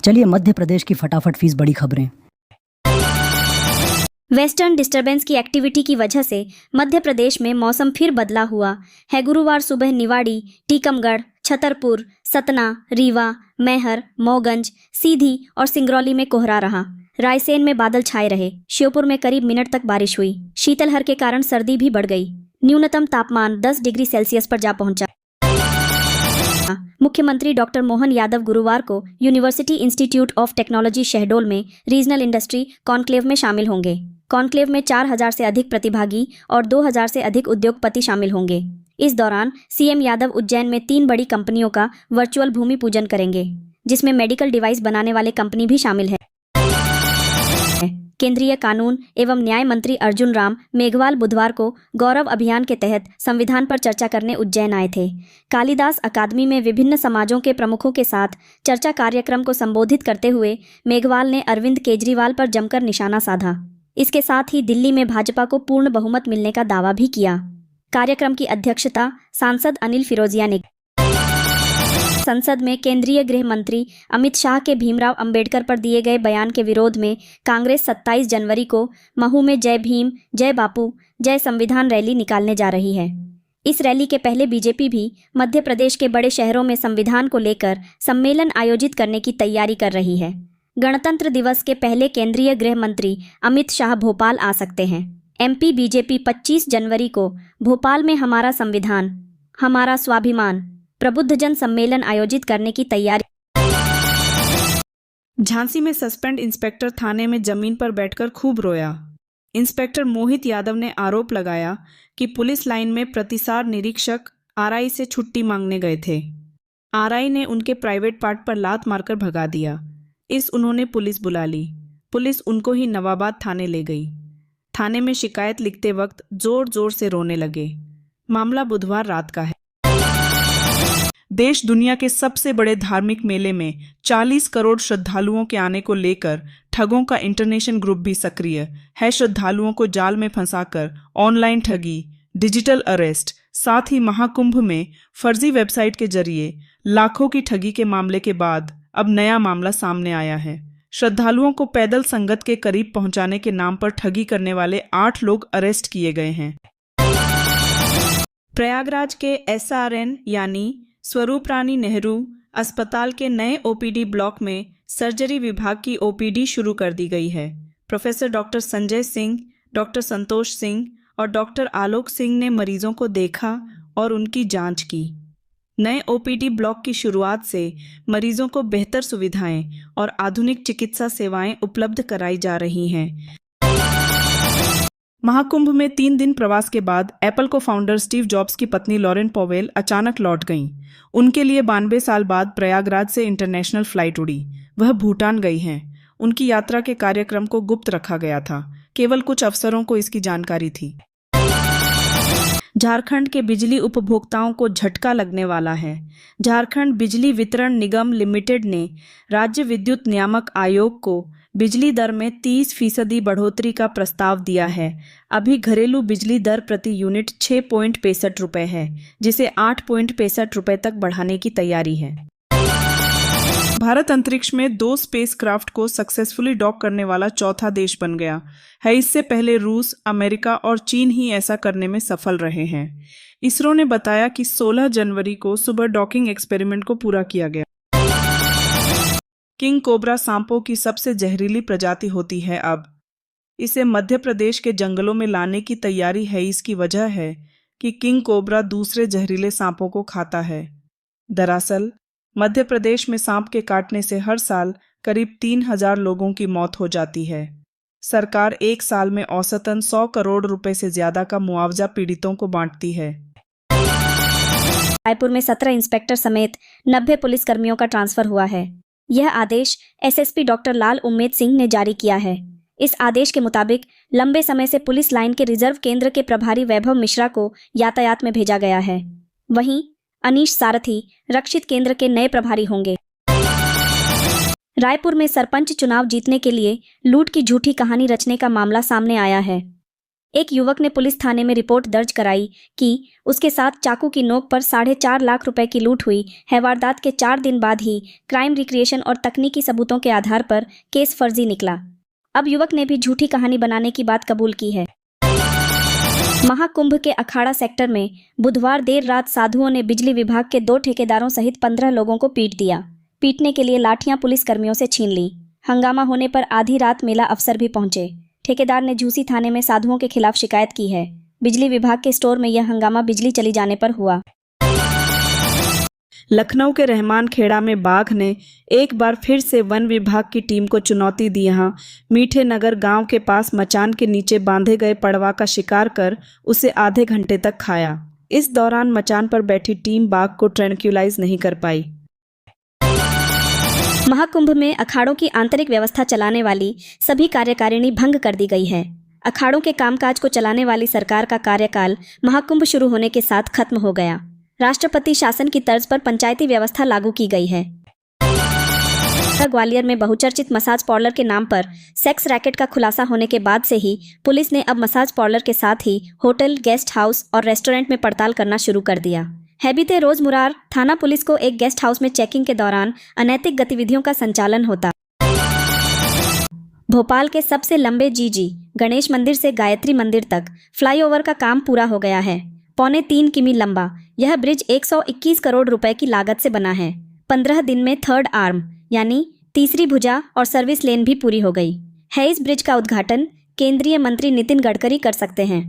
चलिए मध्य प्रदेश की फटाफट फीस बड़ी खबरें। वेस्टर्न डिस्टर्बेंस की एक्टिविटी की वजह से मध्य प्रदेश में मौसम फिर बदला हुआ है। गुरुवार सुबह निवाड़ी, टीकमगढ़, छतरपुर, सतना, रीवा, मैहर, मऊगंज, सीधी और सिंगरौली में कोहरा रहा। रायसेन में बादल छाए रहे। श्योपुर में करीब मिनट तक बारिश हुई। शीतलहर के कारण सर्दी भी बढ़ गई। न्यूनतम तापमान 10 डिग्री सेल्सियस पर जा पहुंचा। मुख्यमंत्री डॉक्टर मोहन यादव गुरुवार को university institute of technology Shahdol में रीजनल इंडस्ट्री कॉन्क्लेव में शामिल होंगे। कॉन्क्लेव में 4000 से अधिक प्रतिभागी और 2000 से अधिक उद्योगपति शामिल होंगे। इस दौरान सीएम यादव उज्जैन में 3 बड़ी कंपनियों का वर्चुअल भूमि पूजन करेंगे, जिसमें मेडिकल डिवाइस बनाने वाले कंपनी भी शामिल है। केंद्रीय कानून एवं न्याय मंत्री अर्जुन राम मेघवाल बुधवार को गौरव अभियान के तहत संविधान पर चर्चा करने उज्जैन आए थे। कालिदास अकादमी में विभिन्न समाजों के प्रमुखों के साथ चर्चा कार्यक्रम को संबोधित करते हुए मेघवाल ने अरविंद केजरीवाल पर जमकर निशाना साधा। इसके साथ ही दिल्ली में भाजपा को पूर्ण बहुमत मिलने का दावा भी किया। कार्यक्रम की अध्यक्षता सांसद अनिल फिरोजिया ने। संसद में केंद्रीय गृह मंत्री अमित शाह के भीमराव अंबेडकर पर दिए गए बयान के विरोध में कांग्रेस 27 जनवरी को महू में जय भीम, जय बापू, जय संविधान रैली निकालने जा रही है। इस रैली के पहले बीजेपी भी मध्य प्रदेश के बड़े शहरों में संविधान को लेकर सम्मेलन आयोजित करने की तैयारी कर रही है। गणतंत्र दिवस के पहले केंद्रीय गृह मंत्री अमित शाह भोपाल आ सकते हैं। एमपी बीजेपी 25 जनवरी को भोपाल में हमारा संविधान, हमारा स्वाभिमान प्रबुद्धजन सम्मेलन आयोजित करने की तैयारी। झांसी में सस्पेंड इंस्पेक्टर थाने में जमीन पर बैठकर खूब रोया। इंस्पेक्टर मोहित यादव ने आरोप लगाया कि पुलिस लाइन में प्रतिसार निरीक्षक आरआई से छुट्टी मांगने गए थे। आरआई ने उनके प्राइवेट पार्ट पर लात मारकर भगा दिया। उन्होंने पुलिस बुला ली। पुलिस उनको ही नवाबाद थाने ले गई। थाने में शिकायत लिखते वक्त जोर जोर से रोने लगे। मामला बुधवार रात का है। देश दुनिया के सबसे बड़े धार्मिक मेले में 40 करोड़ श्रद्धालुओं के आने को लेकर ठगों का इंटरनेशनल ग्रुप भी सक्रिय है। श्रद्धालुओं को जाल में फंसाकर ऑनलाइन ठगी, डिजिटल अरेस्ट, साथ ही महाकुंभ में फर्जी वेबसाइट के जरिए लाखों की ठगी के मामले के बाद अब नया मामला सामने आया है। श्रद्धालुओं को पैदल संगत के करीब पहुंचाने के नाम पर ठगी करने वाले 8 लोग अरेस्ट किए गए हैं। प्रयागराज के एसआरएन यानी स्वरूप रानी नेहरू अस्पताल के नए ओपीडी ब्लॉक में सर्जरी विभाग की ओपीडी शुरू कर दी गई है। Professor doctor Sanjay Singh, doctor Santosh Singh और डॉक्टर आलोक सिंह ने मरीजों को देखा और उनकी जांच की। नए ओपीडी ब्लॉक की शुरुआत से मरीजों को बेहतर सुविधाएं और आधुनिक चिकित्सा सेवाएं उपलब्ध कराई जा रही हैं। महाकुंभ में 3 दिन प्रवास के बाद एप्पल को फाउंडर स्टीव जॉब्स की पत्नी लॉरेन पॉवेल अचानक लौट गईं। उनके लिए 92 साल बाद प्रयागराज से इंटरनेशनल फ्लाइट उड़ी। वह भूटान गई हैं। उनकी यात्रा के कार्यक्रम को गुप्त रखा गया था। केवल कुछ अफसरों को इसकी जानकारी थी। झारखंड के बिजली उपभोक्ताओं को झटका लगने वाला है। झारखंड बिजली वितरण निगम लिमिटेड ने राज्य विद्युत नियामक आयोग को बिजली दर में 30% बढ़ोतरी का प्रस्ताव दिया है। अभी घरेलू बिजली दर प्रति यूनिट 6.65 रुपये है, जिसे 8.65 रुपये तक बढ़ाने की तैयारी है। भारत अंतरिक्ष में 2 स्पेसक्राफ्ट को सक्सेसफुली डॉक करने वाला चौथा देश बन गया है। इससे पहले रूस, अमेरिका और चीन ही ऐसा करने में सफल रहे हैं। इसरो ने बताया कि 16 जनवरी को सुबह डॉकिंग एक्सपेरिमेंट को पूरा किया गया। किंग कोबरा सांपों की सबसे जहरीली प्रजाति होती है। अब इसे मध्य प्रदेश के जंगलों में लाने की तैयारी है। इसकी वजह है कि किंग कोबरा दूसरे जहरीले सांपों को खाता है। दरअसल मध्य प्रदेश में सांप के काटने से हर साल करीब 3000 लोगों की मौत हो जाती है। सरकार 1 साल में औसतन 100 करोड़ रुपए से ज्यादा का मुआवजा पीड़ितों को बांटती है। रायपुर में 17 इंस्पेक्टर समेत 90 पुलिसकर्मियों का ट्रांसफर हुआ है। यह आदेश एसएसपी डॉक्टर लाल उम्मेद सिंह ने जारी किया है। इस आदेश के मुताबिक लंबे समय से पुलिस लाइन के रिजर्व केंद्र के प्रभारी वैभव मिश्रा को यातायात में भेजा गया है। वहीं अनीश सारथी रक्षित केंद्र के नए प्रभारी होंगे। रायपुर में सरपंच चुनाव जीतने के लिए लूट की झूठी कहानी रचने का मामला सामने आया है। एक युवक ने पुलिस थाने में रिपोर्ट दर्ज कराई कि उसके साथ चाकू की नोक पर 4.5 लाख रुपए की लूट हुई है। वारदात के 4 दिन बाद ही क्राइम रिक्रिएशन और तकनीकी सबूतों के आधार पर केस फर्जी निकला। अब युवक ने भी झूठी कहानी बनाने की बात कबूल की है। महाकुंभ के अखाड़ा सेक्टर में बुधवार देर रात साधुओं ने बिजली विभाग के 2 ठेकेदारों सहित 15 लोगों को पीट दिया। पीटने के लिए लाठियां पुलिस कर्मियों से छीन ली। हंगामा होने पर आधी रात मेला अफसर भी पहुंचे। ठेकेदार ने झूसी थाने में साधुओं के खिलाफ शिकायत की है। बिजली विभाग के स्टोर में यह हंगामा बिजली चली जाने पर हुआ। लखनऊ के रहमान खेड़ा में बाघ ने एक बार फिर से वन विभाग की टीम को चुनौती दी। यहाँ मीठे नगर गांव के पास मचान के नीचे बांधे गए पड़वा का शिकार कर उसे आधे घंटे तक खाया। इस दौरान मचान पर बैठी टीम बाघ को ट्रैंक्यूलाइज नहीं कर पाई। महाकुंभ में अखाड़ों की आंतरिक व्यवस्था चलाने वाली सभी कार्यकारिणी भंग कर दी गई है। अखाड़ों के कामकाज को चलाने वाली सरकार का कार्यकाल महाकुंभ शुरू होने के साथ खत्म हो गया। राष्ट्रपति शासन की तर्ज पर पंचायती व्यवस्था लागू की गई है। ग्वालियर में बहुचर्चित मसाज पार्लर के नाम पर सेक्स रैकेट का खुलासा होने के बाद से ही पुलिस ने अब मसाज पार्लर के साथ ही होटल, गेस्ट हाउस और रेस्टोरेंट में पड़ताल करना शुरू कर दिया है। बीते रोज मुरार थाना पुलिस को एक गेस्ट हाउस में चेकिंग के दौरान अनैतिक गतिविधियों का संचालन होता। भोपाल के सबसे लंबे जीजी गणेश मंदिर से गायत्री मंदिर तक फ्लाईओवर का काम पूरा हो गया है। 3.25 किमी लंबा यह ब्रिज 121 करोड़ रुपए की लागत से बना है। 15 दिन में थर्ड आर्म यानी तीसरी भुजा और सर्विस लेन भी पूरी हो गई है। इस ब्रिज का उद्घाटन केंद्रीय मंत्री नितिन गडकरी कर सकते हैं।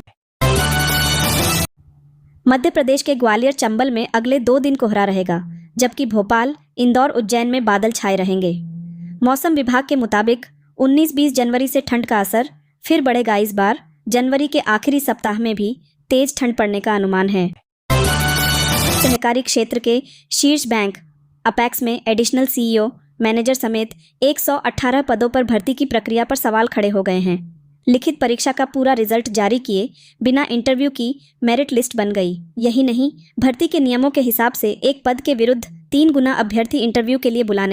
मध्य प्रदेश के ग्वालियर चंबल में अगले 2 दिन कोहरा रहेगा, जबकि भोपाल, इंदौर, उज्जैन में बादल छाए रहेंगे। मौसम विभाग के मुताबिक 19-20 जनवरी से ठंड का असर फिर बढ़ेगा। इस बार जनवरी के आखिरी सप्ताह में भी तेज ठंड पड़ने का अनुमान है। सहकारी क्षेत्र के शीर्ष बैंक अपेक्स में एडिशनल सीईओ, मैनेजर समेत 118 पदों पर भर्ती की प्रक्रिया पर सवाल खड़े हो गए हैं। लिखित परीक्षा का पूरा रिजल्ट जारी किए बिना इंटरव्यू की मेरिट लिस्ट बन गई। यही नहीं, भर्ती के नियमों के हिसाब से एक पद के विरुद्ध 3 गुना अभ्यर्थी इंटरव्यू के लिए बुलाने